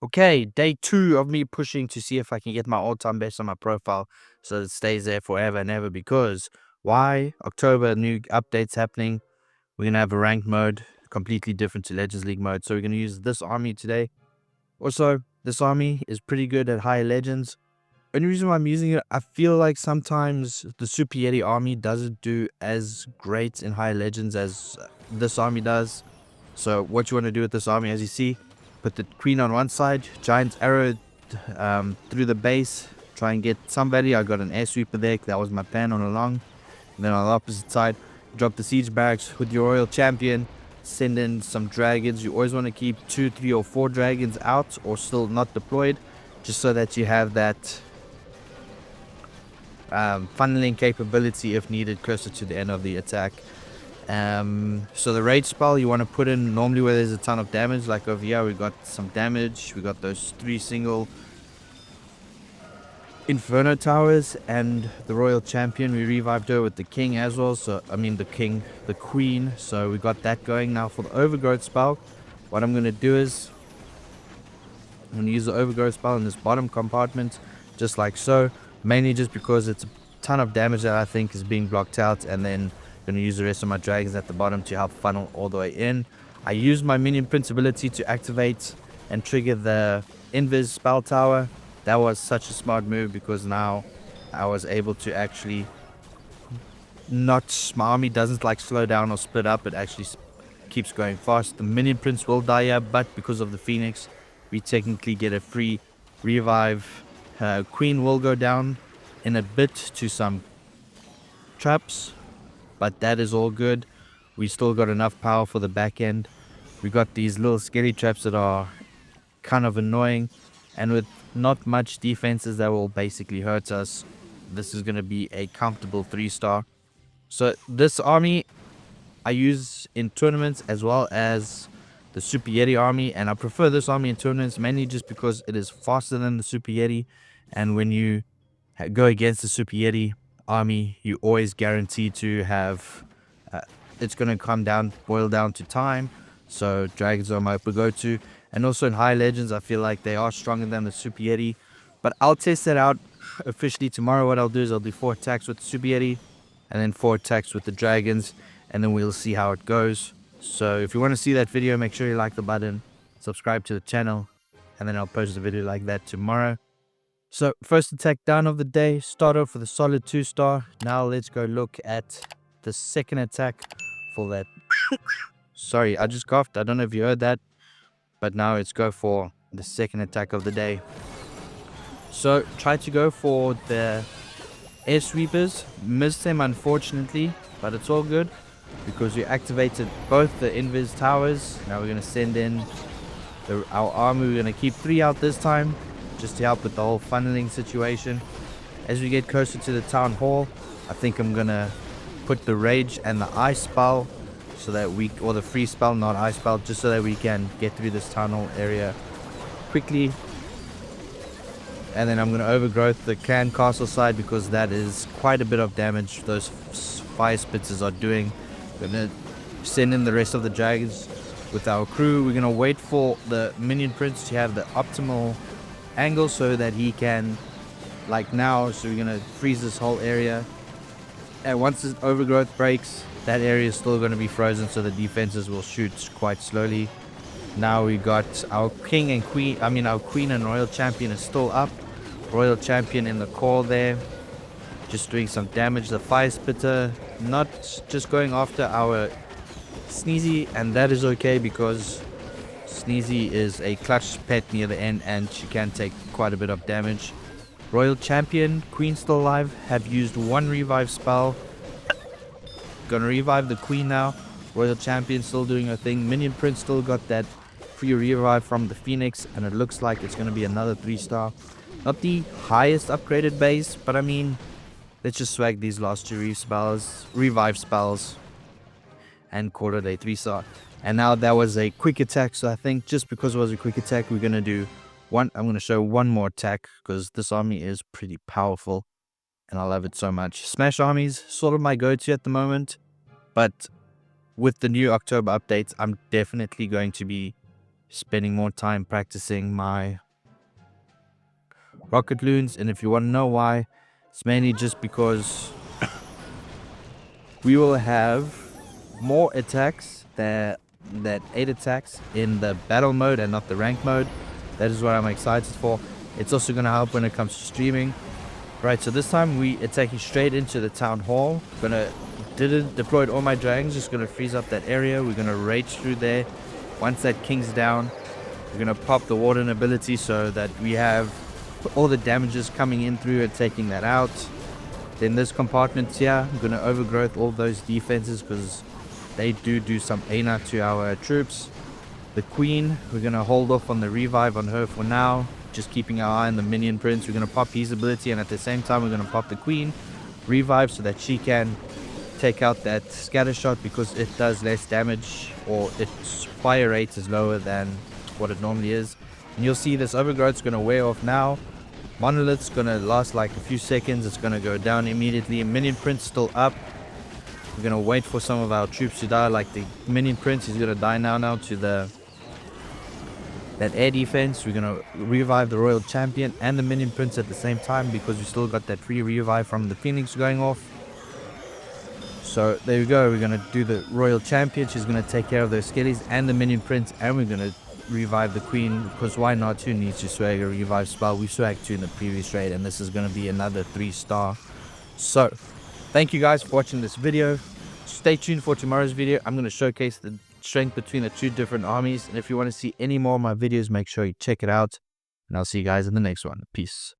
Okay, day 2 of me pushing to see if I can get my all-time best on my profile so it stays there forever and ever. Because why? October, new updates happening. We're gonna have a ranked mode, completely different to Legends League mode. So we're gonna use this army today. Also, this army is pretty good at higher legends. Only reason why I'm using it, I feel like sometimes the Super Yeti army doesn't do as great in higher legends as this army does. So what you want to do with this army, as you see, put the queen on one side, giant arrow through the base, try and get somebody. I got an air sweeper there, that was my plan all along. And then on the opposite side, drop the siege barracks with your royal champion, send in some dragons. You always want to keep 2, 3, or 4 dragons out or still not deployed, just so that you have that funneling capability if needed closer to the end of the attack. So the raid spell you want to put in normally where there's a ton of damage, like over here we got some damage, we got those 3 single Inferno towers and the royal champion. We revived her with the king as well, so I mean the queen, so we got that going. Now for the overgrowth spell, what I'm going to do is I'm going to use the overgrowth spell in this bottom compartment, just like so, mainly just because it's a ton of damage that I think is being blocked out, and then going to use the rest of my dragons at the bottom to help funnel all the way in. I used my minion prince ability to activate and trigger the invis spell tower. That was such a smart move because now I was able to actually not, my army doesn't like slow down or split up, it actually keeps going fast. The minion prince will die here, but because of the phoenix we technically get a free revive. Queen will go down in a bit to some traps, but that is all good. We still got enough power for the back end. We got these little skelly traps that are kind of annoying, and with not much defenses that will basically hurt us, this is going to be a comfortable 3-star. So this army I use in tournaments as well as the Super Yeti army, and I prefer this army in tournaments mainly just because it is faster than the Super Yeti, and when you go against the Super Yeti army, you always guarantee to have it's going to boil down to time. So dragons are my go-to, and also in high legends I feel like they are stronger than the Super Yeti, but I'll test that out officially tomorrow. What I'll do is I'll do 4 attacks with the Super Yeti and then 4 attacks with the dragons, and then we'll see how it goes. So if you want to see that video, make sure you like the button, subscribe to the channel, and then I'll post a video like that tomorrow. So first attack down of the day, start off with a solid 2-star. Now let's go look at the second attack for that. Sorry, I just coughed. I don't know if you heard that, but now let's go for the second attack of the day. So try to go for the air sweepers. Missed them unfortunately, but it's all good because we activated both the invis towers. Now we're going to send in our army. We're going to keep 3 out this time, just to help with the whole funneling situation. As we get closer to the town hall, I think I'm gonna put the rage and the ice spell so that or the free spell, not ice spell, just so that we can get through this town hall area quickly. And then I'm gonna overgrowth the clan castle side because that is quite a bit of damage those fire spitzers are doing. We're gonna send in the rest of the dragons with our crew. We're gonna wait for the minion prince to have the optimal angle so that he can, like now, so we're gonna freeze this whole area, and once this overgrowth breaks, that area is still going to be frozen, so the defenses will shoot quite slowly. Now we got our king and queen, our queen and royal champion is still up. Royal champion in the core there, just doing some damage. The fire spitter not just going after our Sneezy, and that is okay because Sneezy is a clutch pet near the end and she can take quite a bit of damage. Royal champion, queen still alive, have used 1 revive spell. Gonna revive the queen now. Royal champion still doing her thing. Minion prince still got that free revive from the phoenix, and it looks like it's gonna be another 3-star. Not the highest upgraded base, but I mean, let's just swag these last 2 revive spells and call it a 3-star. And now that was a quick attack, so I think just because it was a quick attack, we're gonna do one. I'm gonna show one more attack because this army is pretty powerful and I love it so much. Smash armies, sort of my go-to at the moment, but with the new October updates, I'm definitely going to be spending more time practicing my rocket loons. And if you want to know why, it's mainly just because we will have more attacks that 8 attacks in the battle mode and not the rank mode. That is what I'm excited for. It's also going to help when it comes to streaming. Right, so this time we attacking straight into the town hall. Deployed all my dragons, just gonna freeze up that area. We're gonna rage through there. Once that king's down, we're gonna pop the warden ability so that we have all the damages coming in through and taking that out. Then this compartment here, I'm gonna overgrowth all those defenses because they do some ANA to our troops. The queen, we're gonna hold off on the revive on her for now, just keeping our eye on the minion prince. We're gonna pop his ability, and at the same time we're gonna pop the queen revive so that she can take out that scatter shot because it does less damage, or its fire rate is lower than what it normally is. And you'll see this overgrowth's gonna wear off now. Monolith's gonna last like a few seconds, it's gonna go down immediately. Minion prince still up. We're gonna wait for some of our troops to die, like the minion prince is gonna die now to that air defense. We're gonna revive the royal champion and the minion prince at the same time because we still got that free revive from the phoenix going off. So there we go, we're gonna do the royal champion. She's gonna take care of those skellies and the minion prince, and we're gonna revive the queen because why not? Who needs to swag a revive spell? We swagged 2 in the previous raid, and this is gonna be another 3-star. So thank you guys for watching this video. Stay tuned for tomorrow's video. I'm gonna showcase the strength between the 2 different armies, and if you want to see any more of my videos, make sure you check it out, and I'll see you guys in the next one. Peace.